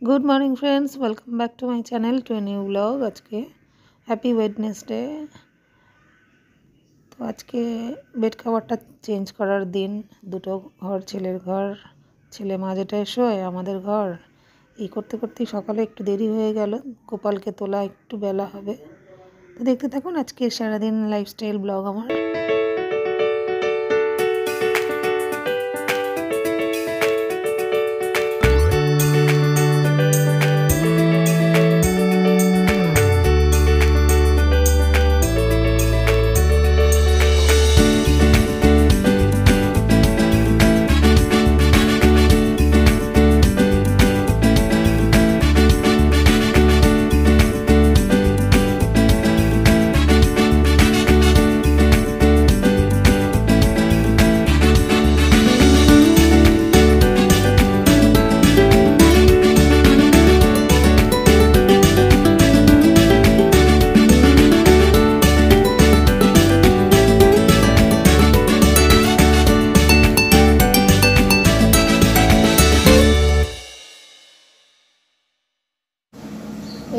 Good morning friends, welcome back to my channel to a new blog. আজকে happy Wednesday. তো আজকে bed কভারটা change করার দিন। দুটো ঘর, ছেলের ঘর, ছেলে মাঝেটায় শোয়, আমাদের ঘর। এই করতে করতেই সকালে একটু দেরি হয়ে গেল। গোপালকে তোলা একটু বেলা হবে। তো দেখতে থাকুন আজকে সারাদিন লাইফস্টাইল ব্লগ আমার।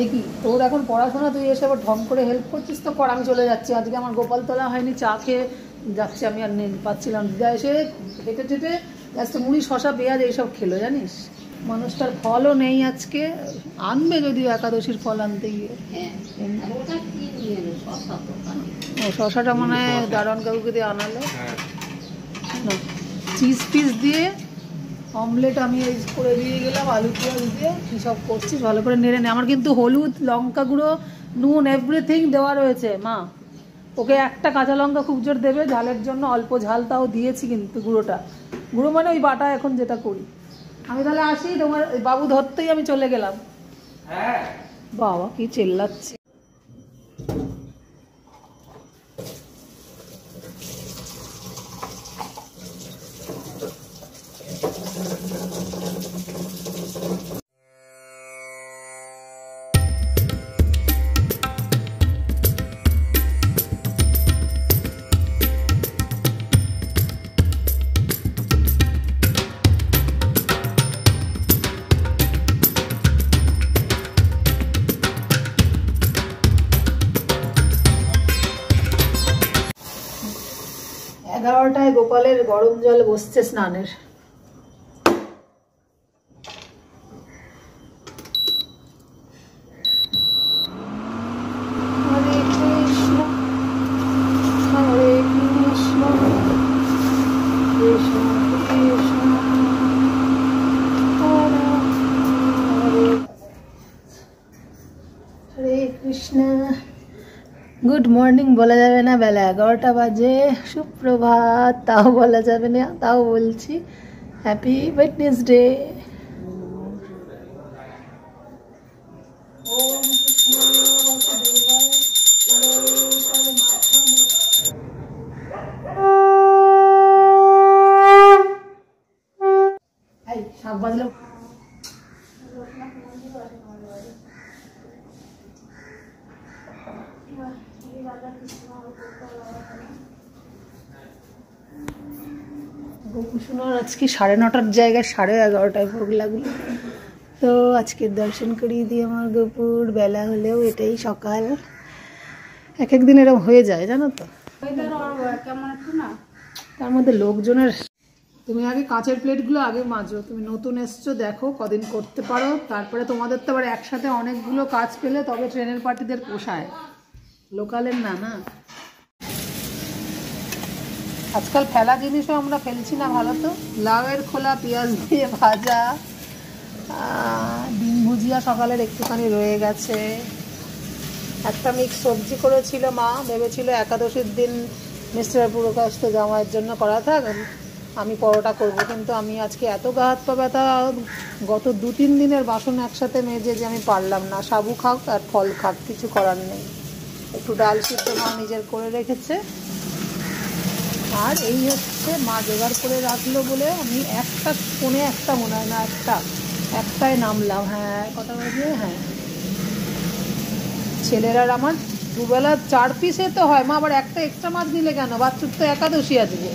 এই কি তোর এখন পড়াশোনা, তুই এসে আবার ঢং করে হেল্প করছিস? তো কর, আমি চলে যাচ্ছি। আজকে আমার গোপাল তোলা হয়নি, চা খেয়ে যাচ্ছি। আমি আর পাচ্ছিলাম। দিদা এসে হেঁটে টেটে লাস্টে মুড়ি শশা পেঁয়াজ এইসব খেলো, জানিস। মানুষটার ফলও নেই আজকে। আনবে যদিও একাদশীর ফল আনতে গিয়ে। ও শশাটা মনে হয় দারোয়ান কাকুকে দিয়ে আনালো। চিজ পিস দিয়ে অমলেট আমি এই করে দিয়ে গেলাম, আলু পেঁয়াজ দিয়ে। কী সব করছিস, ভালো করে নেড়ে নে। আমার কিন্তু হলুদ, লঙ্কা গুঁড়ো, নুন এভরিথিং দেওয়া রয়েছে। মা ওকে একটা কাঁচা লঙ্কা খুব জোর দেবে ঝালের জন্য, অল্প ঝাল তাও দিয়েছি। কিন্তু গুঁড়ো মানে ওই বাটা এখন যেটা করি। আমি তাহলে আসি, তোমার বাবু ধরতেই আমি চলে গেলাম। বাবা কি চেল্লাচ্ছে। এগারোটায় গোপালের গরম জল বসছে স্নানের। হরে কৃষ্ণ হরে কৃষ্ণ কৃষ্ণ কৃষ্ণ হরে হরে হরে কৃষ্ণ। গুড মর্নিং বলা যাবে না, বেলা 11টা বাজে। সুপ্রভাত তাও বলা যাবে না, তাও বলছি হ্যাপি ওয়েডনেসডে। শাক বাজলো। গোপুসোনার আজকে 9:30 জায়গায় 11:30 ভোগ লাগলো। তো আজকের দর্শন করিয়ে দিয়ে আমার গোপুর, বেলা হলেও এটাই সকাল। এক একদিন এরকম হয়ে যায়, জানো তো। তার মধ্যে লোকজনের। তুমি আগে কাঁচের প্লেটগুলো আগে মাজো। তুমি নতুন এসছো, দেখো কদিন করতে পারো। তারপরে তোমাদের তো আবার একসাথে অনেকগুলো কাজ পেলে তবে ট্রেনের পার্টিদের পোষায়, লোকালের না। না আজকাল ফেলা জিনিসও আমরা ফেলছি না, ভালো তো। লাউয়ের খোলা পেঁয়াজ দিয়ে ভাজা, ডিম ভুজিয়া সকালের একটুখানি রয়ে গেছে। একটা মিক্স সবজি করেছিল মা, ভেবেছিল একাদশীর দিন মিস্টার পুরকাস্ত জামাইয়ের জন্য করা থাক, আমি পরোটা করব। কিন্তু আমি আজকে এত গা হাত পা ব্যথা, গত 2-3 দিনের বাসন একসাথে মেজে যে আমি পারলাম না। সাবু খাক আর ফল খাক, কিছু করার নেই। একটু ডাল সিদ্ধ মা নিজের করে রেখেছে। আর এই হচ্ছে মা জোগাড় করে রাখলো বলে আমি 1:45 মনে হয় না, একটায় নামলাম। হ্যাঁ কটা বাজে? হ্যাঁ ছেলেরা আমার দুবেলা 4 পিসে তো হয়। মা আবার একটা এক্সট্রা মাছ নিলে কেন? বাচ্চার তো একাদশী আজকে।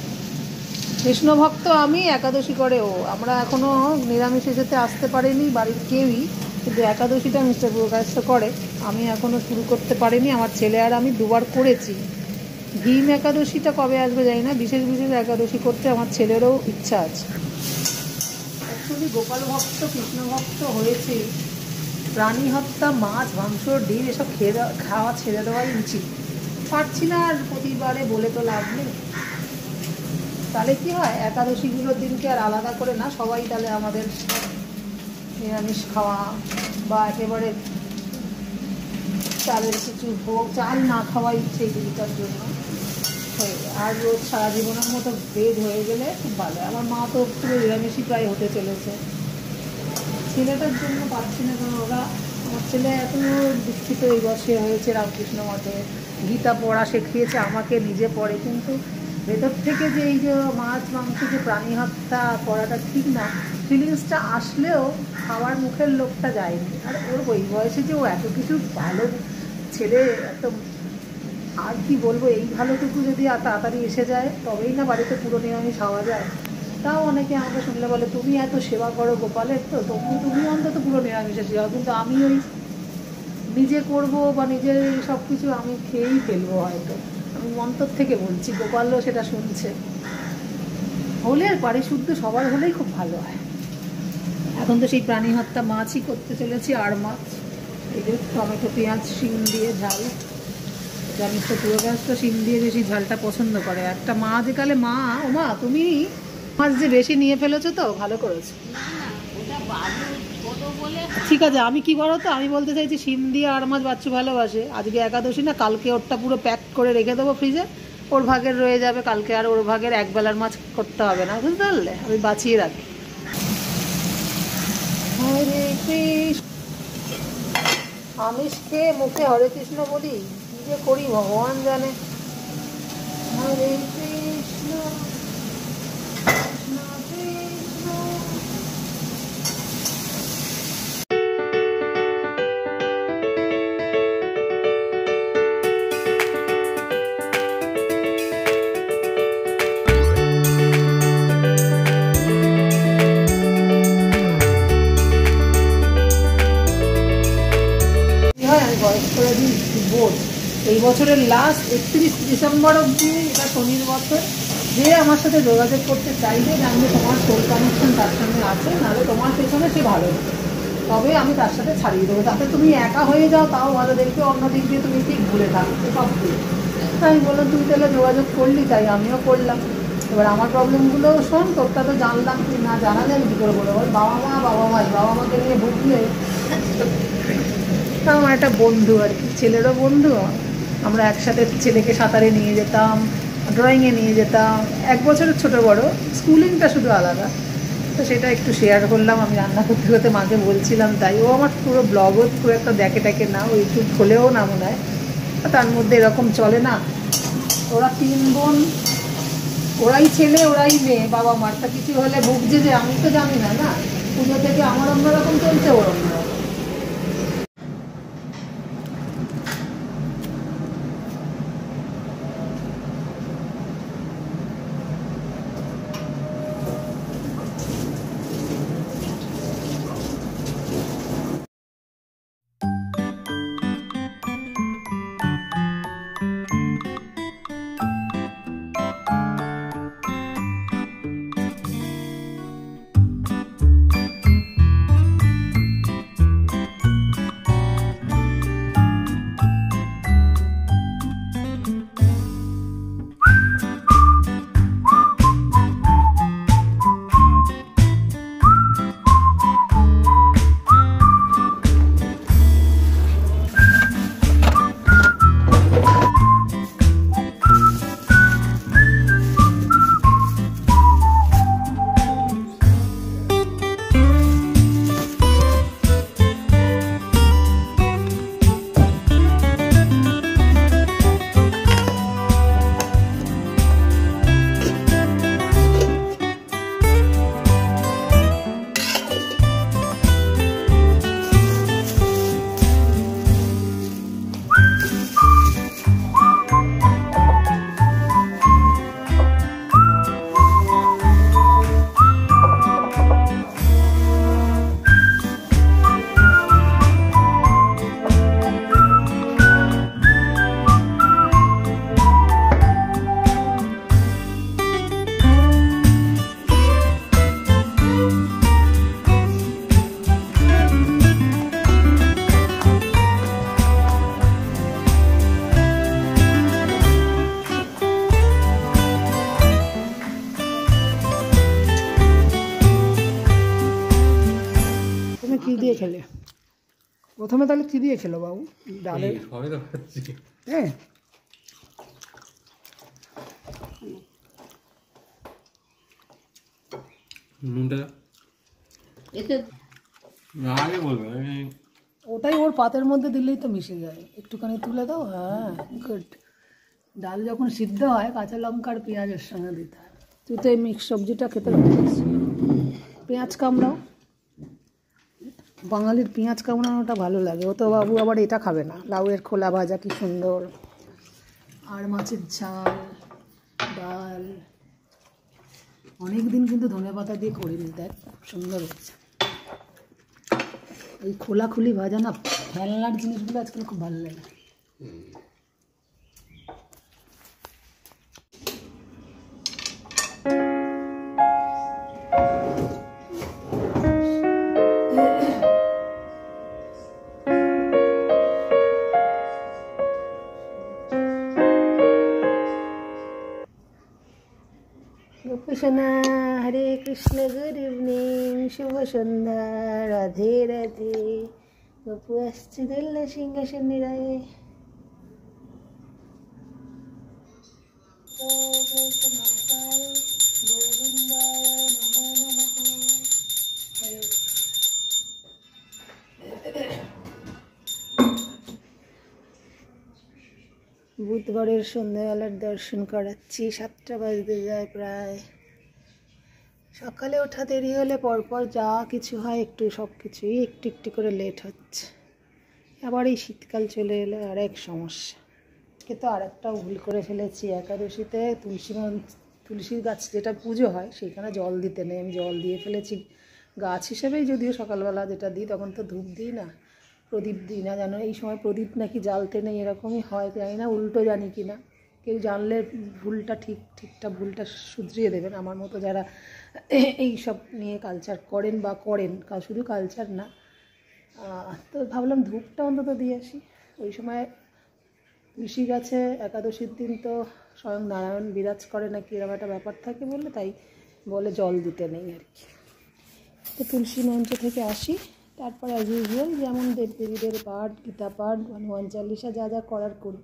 কৃষ্ণ ভক্ত আমি, একাদশী করে ও। আমরা এখনও নিরামিষে যেতে আসতে পারিনি বাড়ির কেউই, কিন্তু একাদশীটা মিস্টার প্রকাশ করে। আমি এখনও শুরু করতে পারিনি, আমার ছেলে আর আমি দুবার করেছি। ভীম একাদশীটা কবে আসবে জানি না, বিশেষ বিশেষ একাদশী করতে আমার ছেলেরও ইচ্ছা আছে। অ্যাকচুয়ালি গোপাল ভক্ত কৃষ্ণ ভক্ত হয়েছে, প্রাণী হত্যা, মাছ মাংস ডিম এসব খাওয়া ছেড়ে দেওয়াই উচিত। পারছি না আর প্রতিবারে বলে তো লাভ নেই। তাহলে কি হয়, একাদশীগুলোর দিনকে আর আলাদা করে না, সবাই তাহলে আমাদের নিরামিষ খাওয়া বা একেবারে চালের কিছু ভোগ, চাল না খাওয়া ইচ্ছে এই দিনটার জন্য হয়ে, আর রোজ সারা জীবনের মতো ভেদ হয়ে গেলে খুব ভালো। আমার মা তো পুরো নিরামিষই প্রায় হতে চলেছে। ছেলেটার জন্য পাচ্ছি না, কারণ ওরা, আমার ছেলে এত দীক্ষিত এই বর্ষে হয়েছে রামকৃষ্ণ মঠে, গীতা পড়া শিখিয়েছে আমাকে, নিজে পড়ে, কিন্তু ভেতর থেকে যে এই যে মাছ মাংস যে প্রাণী হত্যা করাটা ঠিক না, ফিলিংসটা আসলেও খাওয়ার মুখের লোকটা যায়নি। আর ওর ওই বয়সে যে ও এত কিছু ভালো ছেলে, এত আর কি বলবো, এই ভালোটুকু যদি তাড়াতাড়ি এসে যায় তবেই না বাড়িতে পুরো নিরামিষ খাওয়া যায়। তাও অনেকে আমাকে শুনলে বলে, তুমি এত সেবা করো গোপালের, তো তুমি অন্তত পুরো নিরামিষে যাও, কিন্তু আমি ওই নিজে করব বা নিজের সব কিছু আমি খেয়েই ফেলবো হয়তো। আমি অন্তর থেকে বলছি, গোপালও সেটা শুনছে। হলে আর পারিশুদ্ধ সবার হলেই খুব ভালো হয়। এখন তো সেই প্রাণী হত্যা মাছই করতে চলেছি, আর মাছ এই যে টমেটো পেঁয়াজ শিম দিয়ে ঝাল। জানিস তো পূর্বাভাস তো শিম দিয়ে বেশি ঝালটা পছন্দ করে। একটা মা যে কালে, মা ও মা তুমি মাছ যে বেশি নিয়ে ফেলেছো, তো ভালো করেছো। ঠিক আছে, আমি কি বলো তো, আমি বলতে চাইছি শিম দিয়ে আর মাছ বাচ্চু ভালোবাসে। আজকে একাদশী না, কালকে ওরটা পুরো প্যাক করে রেখে দেবো ফ্রিজে, ওর ভাগের রয়ে যাবে কালকে, আর ওর ভাগের একবেলার মাছ করতে হবে না, বুঝতে পারলে? আমি বাঁচিয়ে রাখি। হরে কৃষ্ণ, আমিষ খেয়ে মুখে হরে কৃষ্ণ বলি, কি যে করি ভগবান জানে। হরে কৃষ্ণ কৃষ্ণ কৃষ্ণ। আমি বয়স করে দিই বোধ, এই বছরের লাস্ট 31 ডিসেম্বর অবধি, এটা শনির বছর, যে আমার সাথে যোগাযোগ করতে চাইবে, জানবে তোমার সোল কানেকশন তার সঙ্গে আছে, নাহলে তোমার পেছনে সে ভালো, তবে আমি তার সাথে ছাড়িয়ে দেবো। তাতে তুমি একা হয়ে যাও তাও ভালো, দেখবে অন্য দিক দিয়ে তুমি ঠিক ভুলে থাকো সব দিয়ে। আমি বললাম তুই তাহলে যোগাযোগ করলি, তাই আমিও করলাম। এবার আমার প্রবলেমগুলো শোন, তোরটা তো জানলাম, তুই না জানালে আমি কী করে বলবো? বাবা মাকে নিয়ে ভুগলে। আমার একটা বন্ধু আর কি, ছেলেরও বন্ধু, আমরা একসাথে ছেলেকে সাঁতারে নিয়ে যেতাম, ড্রয়িংয়ে নিয়ে যেতাম, 1 বছরের ছোটো বড়ো, স্কুলিংটা শুধু আলাদা। তো সেটা একটু শেয়ার করলাম। আমি রান্না করতে করতে মাকে বলছিলাম, তাই ও আমার পুরো ব্লগও খুব একটা দেখে না, ও ইউটিউব খোলেও না মনে হয়, তার মধ্যে এরকম চলে না। ওরা 3 বোন, ওরাই ছেলে ওরাই মেয়ে, বাবা মারটা কিছু হলে ভুগছে যে আমি তো জানি না, না পুজো থেকে আমার অন্যরকম চলছে, ওর অন্যরকম। প্রথমে কি দিয়ে খেলে? প্রথমে তাহলে কি দিয়ে খেলো বাবু? ডালের হ্যাঁ ওটাই ওর পাতের মধ্যে দিলেই তো মিশে যায়, একটুখানি তুলে দাও। হ্যাঁ গুড। ডাল যখন সিদ্ধ হয় কাঁচা লঙ্কা আর পেঁয়াজের সঙ্গে দিতে হয়। তুই তো এই মিক্স সবজিটা খেতে পারছিস, পেঁয়াজ কামড়াও। বাঙালির পেঁয়াজ কামড়ানোটা ভালো লাগে। ও তো বাবু আবার এটা খাবে না, লাউয়ের খোলা ভাজা কি সুন্দর, আর মাছের ঝাল, ডাল। অনেকদিন কিন্তু ধনেপাতা দিয়ে করিনি, দেখ খুব সুন্দর হচ্ছে। এই খোলাখুলি ভাজা না, ফেলনার জিনিসগুলো আজকাল খুব ভালো লাগে। গোপীসোনা হরে কৃষ্ণ, গুড ইভিনিং, শুভ সন্ধ্যা, রাধে রাধে। গপু আসছে দোলনা সিংহাসন নিরায়ে। বুধবারের সন্ধ্যাবেলার দর্শন করাচ্ছি, 7টা বাজতে যায় প্রায়। সকালে ওঠা দেরি হলে পরপর যা কিছু হয় একটু সব কিছুই একটু একটু করে লেট হচ্ছে। আবার এই শীতকাল চলে এলে আরেক সমস্যা। কিন্তু আর একটাও ভুল করে ফেলেছি, একাদশীতে তুলসীর গাছ যেটা পুজো হয় সেখানে জল দিতে নেই। আমি জল দিয়ে ফেলেছি গাছ হিসেবেই, যদিও সকালবেলা যেটা দিই তখন তো ধূপ দিই না, প্রদীপ দিই না। জানো এই সময় প্রদীপ নাকি জ্বালতে নেই, এরকমই হয়, জানি না উল্টো জানি কি না। কেউ জানলে ঠিকটা ভুলটা শুধরিয়ে দেবেন, আমার মতো যারা এই সব নিয়ে কালচার করেন বা করেন, শুধু কালচার না। তো ভাবলাম ধূপটা অন্তত দিয়ে আসি। ওই সময় তুলসী গাছে একাদশীর দিন তো স্বয়ং নারায়ণ বিরাজ করে নাকি, এরকম একটা ব্যাপার থাকে বলে, তাই বলে জল দিতে নেই আর কি। তো তুলসী মঞ্চ থেকে আসি, তারপর অ্যাজ ইউজুয়াল যেমন দেবদেবীদের পাঠ, গীতা পাঠ, হনুমান চালিসা যা যা করার করি।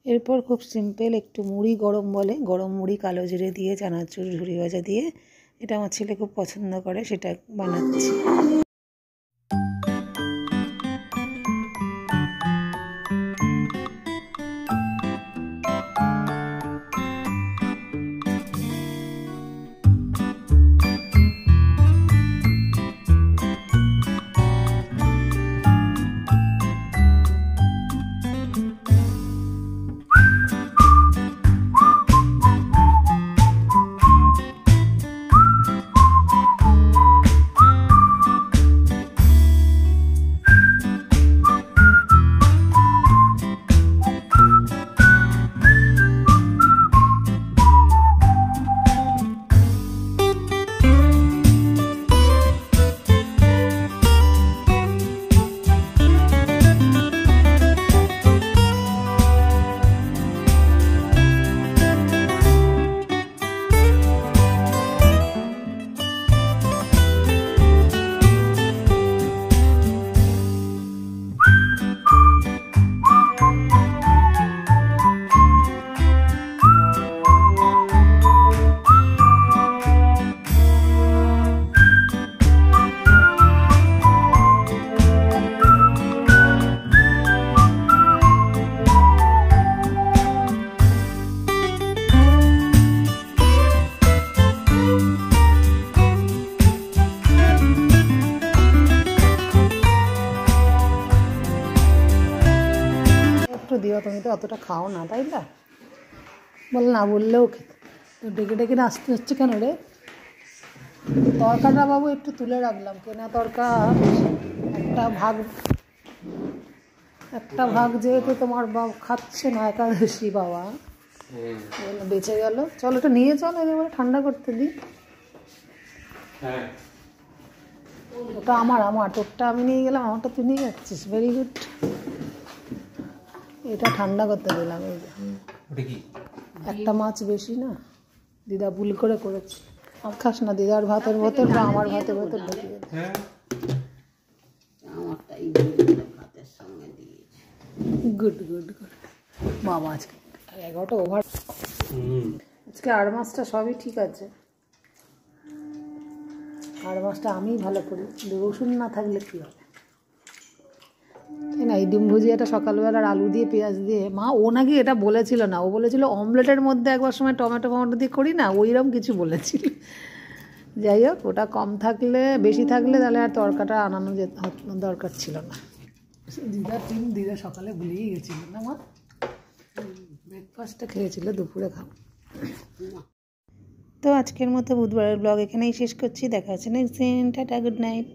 এরপর খুব সিম্পল একটু মুড়ি, গরম মুড়ি কালো জিরে দিয়ে, চানাচুর ঝুরি ভাজা দিয়ে, এটা আমার ছেলে খুব পছন্দ করে, সেটা বানাচ্ছি। অতটা খাও না, তাই না? বল না বললেও খেতে, তো ডেকে ডেকে আসতে হচ্ছে কেন রে? তরকাটা বাবু একটু তুলে রাখলাম, কেনা তরকা বেশি, একটা ভাগ যেহেতু তোমার খাচ্ছে না একাদশী বাবা, বেঁচে গেল। চলো এটা নিয়ে চল, একেবারে ঠান্ডা করতে দিই। ওটা আমার তোরটা আমি নিয়ে গেলাম, আমারটা তুই নিয়ে যাচ্ছিস, ভেরি গুড। এটা ঠান্ডা করতে দিলাম। এই যে একটা মাছ বেশি না, দিদা ভুল করে করেছি। আর খাস না দিদার ভাতের বোতল বা আমার ভাতের বোতল ঢুকিয়ে গুড গুড গুড বাবা। আজকে 11টা ওভার, আজকে 8 মাসটা সবই ঠিক আছে। 8 মাসটা আমিই ভালো করি, রসুন না থাকলে কী হবে, তাই না? এই ডিম ভুজিয়াটা সকালবেলার আলু দিয়ে পেঁয়াজ দিয়ে, মা ও নাকি এটা বলেছিল না, ও বলেছিল অমলেটের মধ্যে একবার সময় টমেটো দিয়ে করি না, ওইরকম কিছু বলেছিল। যাই হোক, ওটা কম থাকলে বেশি থাকলে তাহলে আর তরকাটা আনানো দরকার ছিল না। দিদা সকালে ভুলেই গেছিল না মা, ব্রেকফাস্টটা খেয়েছিল, দুপুরে খাও। তো আজকের মতো বুধবারের ব্লগ এখানেই শেষ করছি, দেখা হচ্ছে নেক্সট দিন, টাটা, গুড নাইট।